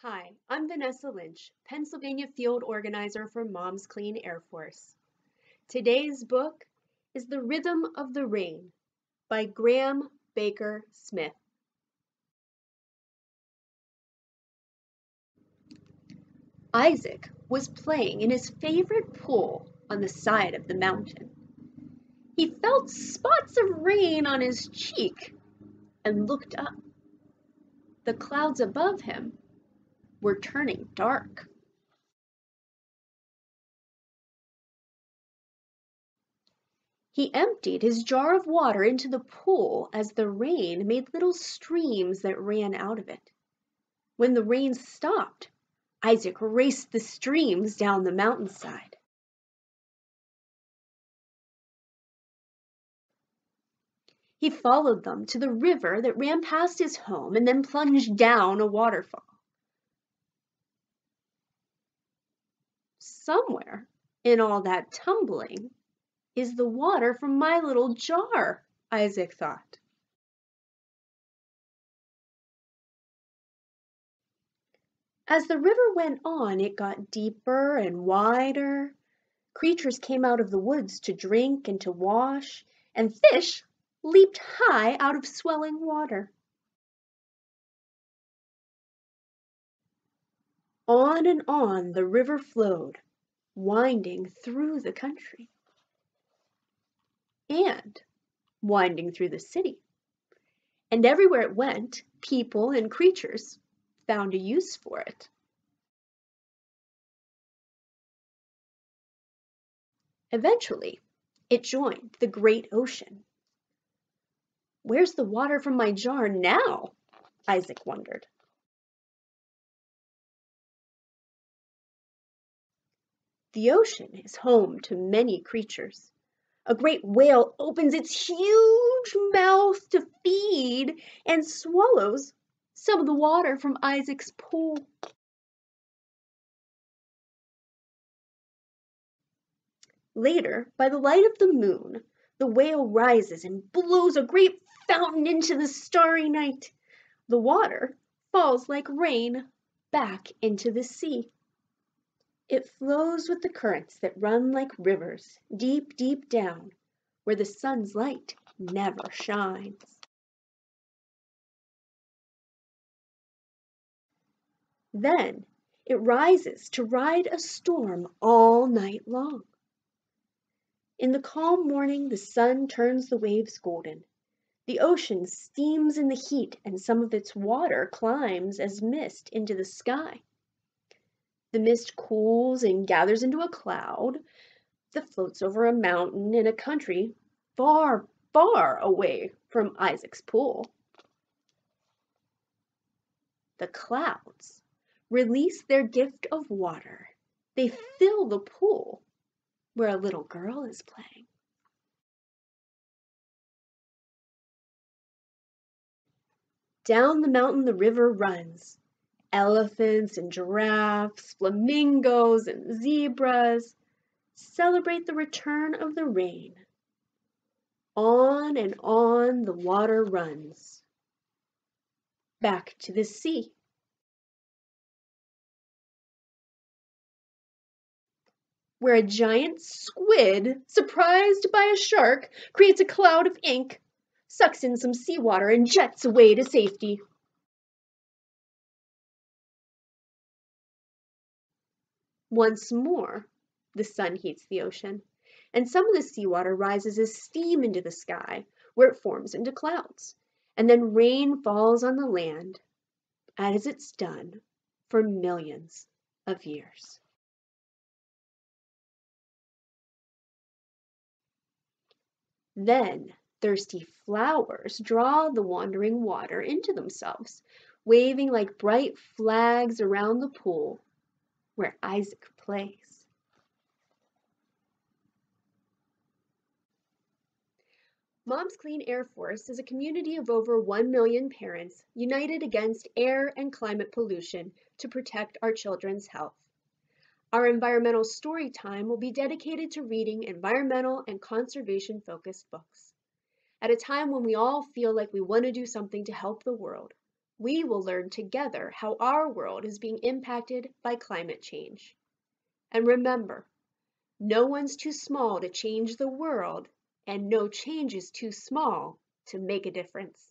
Hi, I'm Vanessa Lynch, Pennsylvania Field Organizer for Mom's Clean Air Force. Today's book is The Rhythm of the Rain by Graham Baker Smith. Isaac was playing in his favorite pool on the side of the mountain. He felt spots of rain on his cheek and looked up. The clouds above him were turning dark. He emptied his jar of water into the pool as the rain made little streams that ran out of it. When the rain stopped, Isaac raced the streams down the mountainside. He followed them to the river that ran past his home and then plunged down a waterfall. Somewhere in all that tumbling is the water from my little jar, Isaac thought. As the river went on, it got deeper and wider. Creatures came out of the woods to drink and to wash, and fish leaped high out of swelling water. On and on the river flowed, winding through the country and winding through the city. And everywhere it went, people and creatures found a use for it. Eventually, it joined the great ocean. Where's the water from my jar now? Isaac wondered. The ocean is home to many creatures. A great whale opens its huge mouth to feed and swallows some of the water from Isaac's pool. Later, by the light of the moon, the whale rises and blows a great fountain into the starry night. The water falls like rain back into the sea. It flows with the currents that run like rivers deep, deep down, where the sun's light never shines. Then it rises to ride a storm all night long. In the calm morning, the sun turns the waves golden. The ocean steams in the heat, and some of its water climbs as mist into the sky. The mist cools and gathers into a cloud that floats over a mountain in a country far, far away from Isaac's pool. The clouds release their gift of water. They fill the pool where a little girl is playing. Down the mountain the river runs. Elephants and giraffes, flamingos and zebras celebrate the return of the rain. On and on the water runs, back to the sea. Where a giant squid, surprised by a shark, creates a cloud of ink, sucks in some seawater, and jets away to safety. Once more, the sun heats the ocean, and some of the seawater rises as steam into the sky, where it forms into clouds, and then rain falls on the land, as it's done for millions of years. Then thirsty flowers draw the wandering water into themselves, waving like bright flags around the pool where Isaac plays. Mom's Clean Air Force is a community of over 1 million parents united against air and climate pollution to protect our children's health. Our environmental story time will be dedicated to reading environmental and conservation-focused books. At a time when we all feel like we want to do something to help the world, we will learn together how our world is being impacted by climate change. And remember, no one's too small to change the world, and no change is too small to make a difference.